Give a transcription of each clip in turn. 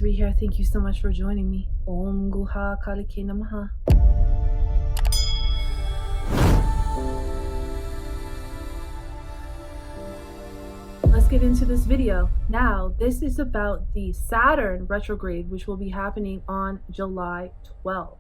Ree here. Thank you so much for joining me. Om Guha Kalike Namaha. Let's get into this video. Now, this is about the Saturn retrograde, which will be happening on July 12th.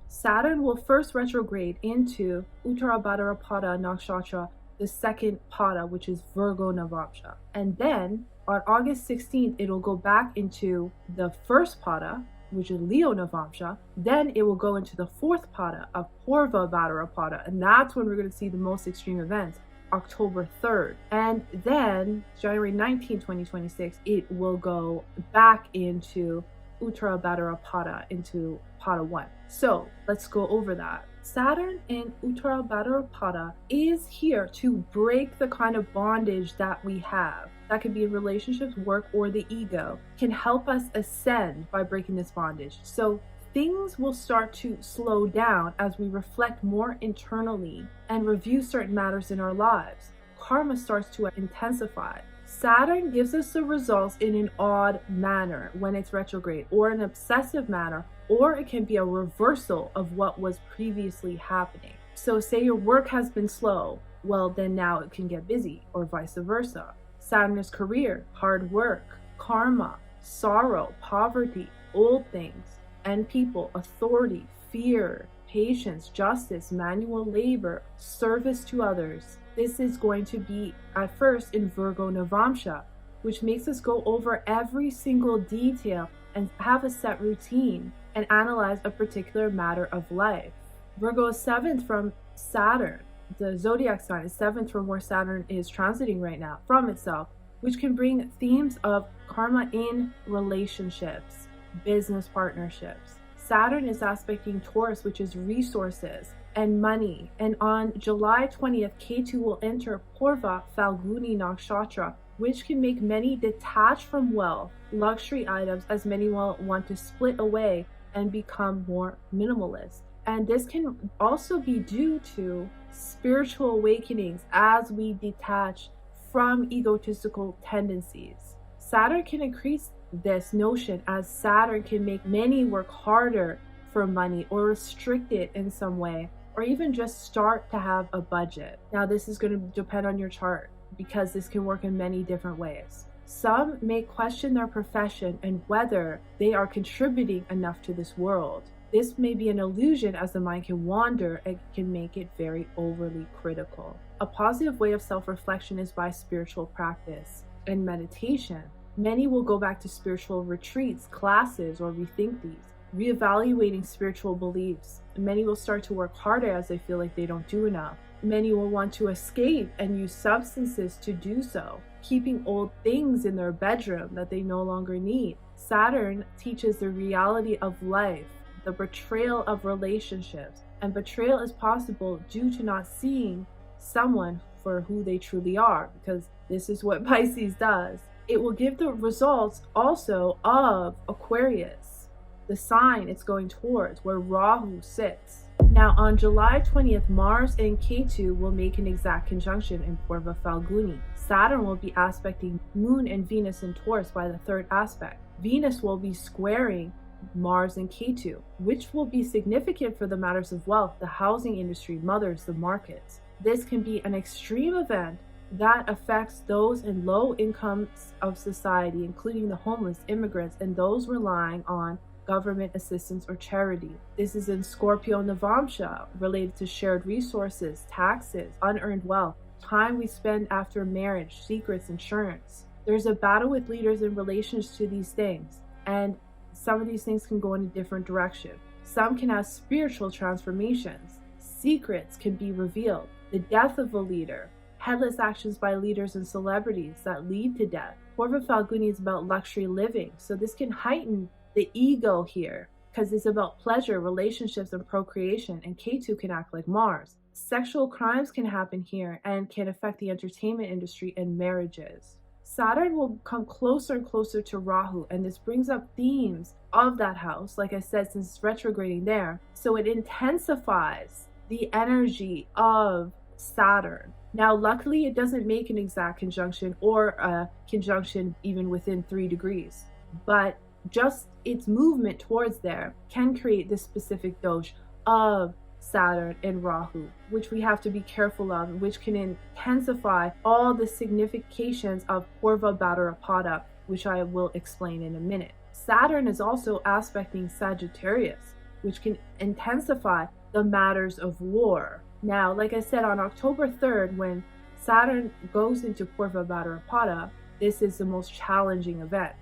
Saturn will first retrograde into Uttarabhadrapada Nakshatra, the second pada, which is Virgo Navamsha. And then on August 16th, it'll go back into the first pada, which is Leo Navamsha. Then it will go into the fourth pada of Purva Bhadrapada. And that's when we're going to see the most extreme events, October 3rd. And then January 19, 2026, it will go back into Uttarabhadrapada, into pada 1. So let's go over that. Saturn in Uttarabhadrapada is here to break the kind of bondage that we have. That could be in relationships, work, or the ego. Can help us ascend by breaking this bondage. So things will start to slow down as we reflect more internally and review certain matters in our lives. Karma starts to intensify. Saturn gives us the results in an odd manner when it's retrograde, or an obsessive manner, or it can be a reversal of what was previously happening. So say your work has been slow, well then now it can get busy, or vice versa. Saturn is career, hard work, karma, sorrow, poverty, old things, and people, authority, fear, patience, justice, manual labor, service to others. This is going to be at first in Virgo Navamsha, which makes us go over every single detail and have a set routine and analyze a particular matter of life. Virgo is 7th from Saturn. The zodiac sign is 7th from where Saturn is transiting right now from itself, which can bring themes of karma in relationships, business partnerships. Saturn is aspecting Taurus, which is resources and money. And on July 20th, Ketu will enter Purva Falguni Nakshatra, which can make many detach from wealth, luxury items, as many will want to split away and become more minimalist. And this can also be due to spiritual awakenings as we detach from egotistical tendencies. Saturn can increase this notion, as Saturn can make many work harder for money or restrict it in some way, or even just start to have a budget. Now, this is going to depend on your chart, because this can work in many different ways. Some may question their profession and whether they are contributing enough to this world. This may be an illusion, as the mind can wander and can make it very overly critical. A positive way of self-reflection is by spiritual practice and meditation. Many will go back to spiritual retreats, classes, or rethink these, reevaluating spiritual beliefs. Many will start to work harder as they feel like they don't do enough. Many will want to escape and use substances to do so, keeping old things in their bedroom that they no longer need. Saturn teaches the reality of life, the betrayal of relationships, and betrayal is possible due to not seeing someone for who they truly are, because this is what Pisces does. It will give the results also of Aquarius, the sign it's going towards, where Rahu sits. Now on July 20th, Mars and Ketu will make an exact conjunction in Purva Falguni. Saturn will be aspecting Moon and Venus in Taurus by the third aspect. Venus will be squaring Mars and Ketu, which will be significant for the matters of wealth, the housing industry, mothers, the markets. This can be an extreme event that affects those in low incomes of society, including the homeless, immigrants, and those relying on government assistance or charity. This is in Scorpio Navamsha, related to shared resources, taxes, unearned wealth, time we spend after marriage, secrets, insurance. There's a battle with leaders in relations to these things, and some of these things can go in a different direction. Some can have spiritual transformations. Secrets can be revealed. The death of a leader, headless actions by leaders and celebrities that lead to death. Purva Falguni is about luxury living, so this can heighten the ego here, because it's about pleasure, relationships, and procreation, and Ketu can act like Mars. Sexual crimes can happen here and can affect the entertainment industry and marriages. Saturn will come closer and closer to Rahu, and this brings up themes of that house, like I said, since it's retrograding there. So it intensifies the energy of Saturn. Now, luckily, it doesn't make an exact conjunction or a conjunction even within 3 degrees. But just its movement towards there can create this specific dosh of Saturn and Rahu, which we have to be careful of, which can intensify all the significations of Purva Bhadrapada, which I will explain in a minute. Saturn is also aspecting Sagittarius, which can intensify the matters of war. Now, like I said, on October 3rd, when Saturn goes into Purva Bhadrapada, this is the most challenging event.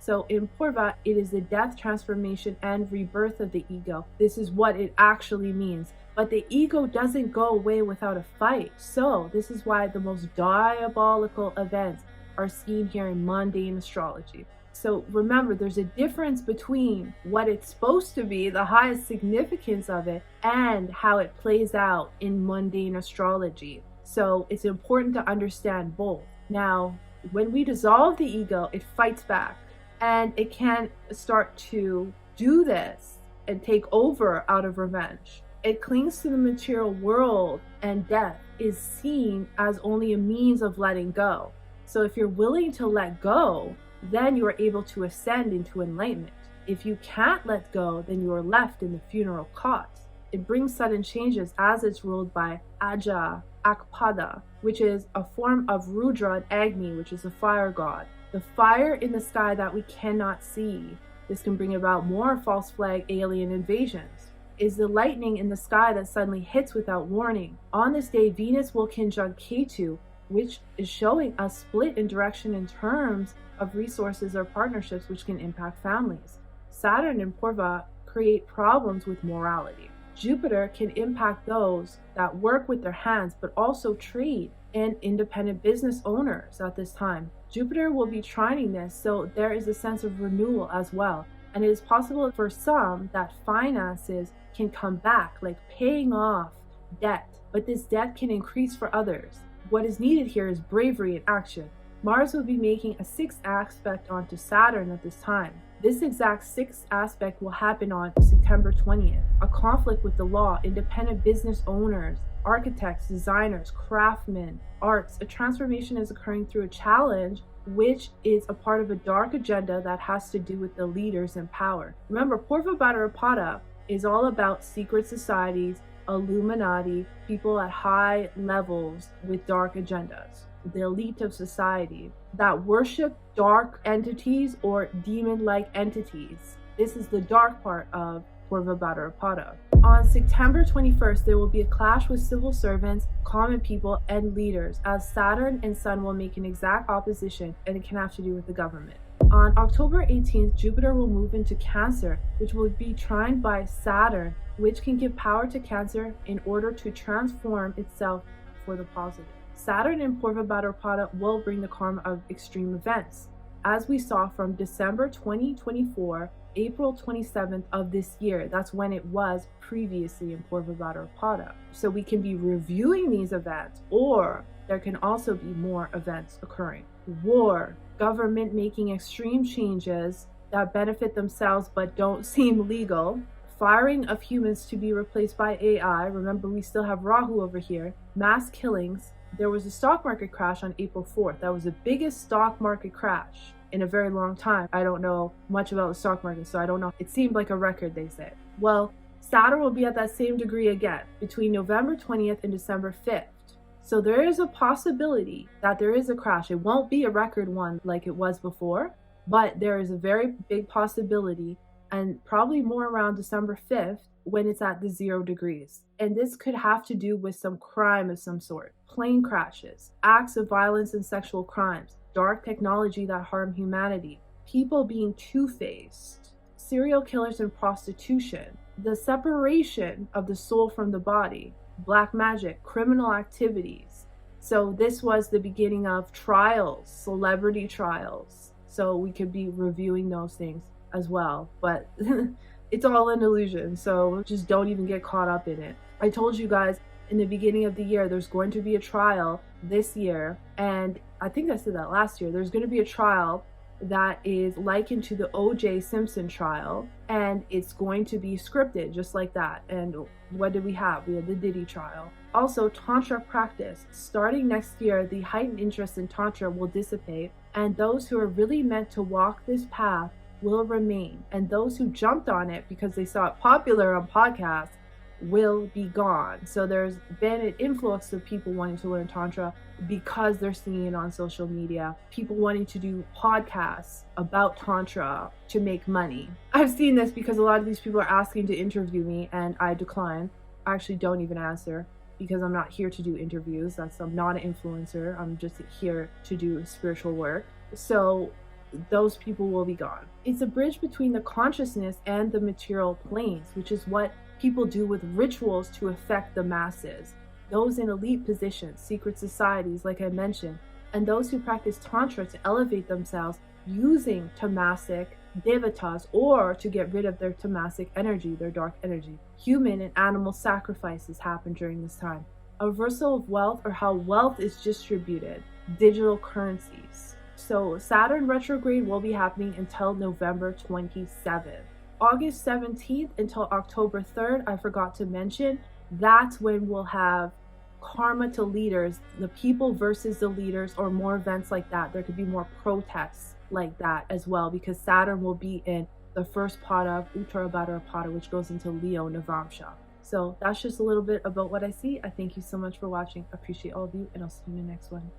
So in Purva, it is the death, transformation, and rebirth of the ego. This is what it actually means. But the ego doesn't go away without a fight. So this is why the most diabolical events are seen here in mundane astrology. So remember, there's a difference between what it's supposed to be, the highest significance of it, and how it plays out in mundane astrology. So it's important to understand both. Now, when we dissolve the ego, it fights back. And it can start to do this and take over out of revenge. It clings to the material world, and death is seen as only a means of letting go. So if you're willing to let go, then you are able to ascend into enlightenment. If you can't let go, then you are left in the funeral cot. It brings sudden changes as it's ruled by Aja Akpada, which is a form of Rudra and Agni, which is a fire god. The fire in the sky that we cannot see. This can bring about more false flag alien invasions. Is the lightning in the sky that suddenly hits without warning. On this day, Venus will conjunct Ketu, which is showing a split in direction in terms of resources or partnerships, which can impact families. Saturn and Purva create problems with morality. Jupiter can impact those that work with their hands, but also trade and independent business owners at this time. Jupiter will be trining this, so there is a sense of renewal as well. And it is possible for some that finances can come back, like paying off debt, but this debt can increase for others. What is needed here is bravery and action. Mars will be making a sixth aspect onto Saturn at this time. This exact sixth aspect will happen on September 20th. A conflict with the law, independent business owners, architects, designers, craftsmen, arts. A transformation is occurring through a challenge, which is a part of a dark agenda that has to do with the leaders in power. Remember, Purva Bhadrapada is all about secret societies, Illuminati, people at high levels with dark agendas. The elite of society that worship dark entities or demon-like entities. This is the dark part of Purva Bhadrapada. On September 21st, there will be a clash with civil servants, common people, and leaders, as Saturn and Sun will make an exact opposition, and it can have to do with the government. On October 18th, Jupiter will move into Cancer, which will be trined by Saturn, which can give power to Cancer in order to transform itself for the positive. Saturn in Purva Bhadrapada will bring the karma of extreme events, as we saw from December 2024, April 27th of this year. That's when it was previously in Purva Bhadrapada. So we can be reviewing these events, or there can also be more events occurring. War, government making extreme changes that benefit themselves but don't seem legal, firing of humans to be replaced by AI. Remember, we still have Rahu over here. Mass killings. There was a stock market crash on April 4th. That was the biggest stock market crash in a very long time. I don't know much about the stock market, so I don't know. It seemed like a record, they say. Well, Saturn will be at that same degree again between November 20th and December 5th. So there is a possibility that there is a crash. It won't be a record one like it was before, but there is a very big possibility, and probably more around December 5th when it's at the 0 degrees. And this could have to do with some crime of some sort. Plane crashes, acts of violence and sexual crimes, dark technology that harm humanity, people being two-faced, serial killers and prostitution, the separation of the soul from the body, black magic, criminal activities. So this was the beginning of trials, celebrity trials. So we could be reviewing those things as well, but it's all an illusion, so just don't even get caught up in it. I told you guys in the beginning of the year there's going to be a trial this year, and I think I said that last year. There's going to be a trial that is likened to the O.J. Simpson trial, and it's going to be scripted just like that. And what did we have? We had the Diddy trial. Also, Tantra practice. Starting next year, the heightened interest in Tantra will dissipate, and those who are really meant to walk this path will remain, and those who jumped on it because they saw it popular on podcasts will be gone. So there's been an influx of people wanting to learn Tantra because they're seeing it on social media. People wanting to do podcasts about Tantra to make money. I've seen this because a lot of these people are asking to interview me and I decline. I actually don't even answer because I'm not here to do interviews. I'm not an influencer. I'm just here to do spiritual work. So those people will be gone. It's a bridge between the consciousness and the material planes, which is what people do with rituals to affect the masses. Those in elite positions, secret societies, like I mentioned, and those who practice Tantra to elevate themselves using tamasic devatas or to get rid of their tamasic energy, their dark energy. Human and animal sacrifices happen during this time. A reversal of wealth, or how wealth is distributed, digital currencies. So Saturn retrograde will be happening until November 27th. August 17th until October 3rd, I forgot to mention, that's when we'll have karma to leaders, the people versus the leaders, or more events like that. There could be more protests like that as well, because Saturn will be in the first pada of Uttarabhadra pada, which goes into Leo Navamsha. So that's just a little bit about what I see. I thank you so much for watching. I appreciate all of you, and I'll see you in the next one.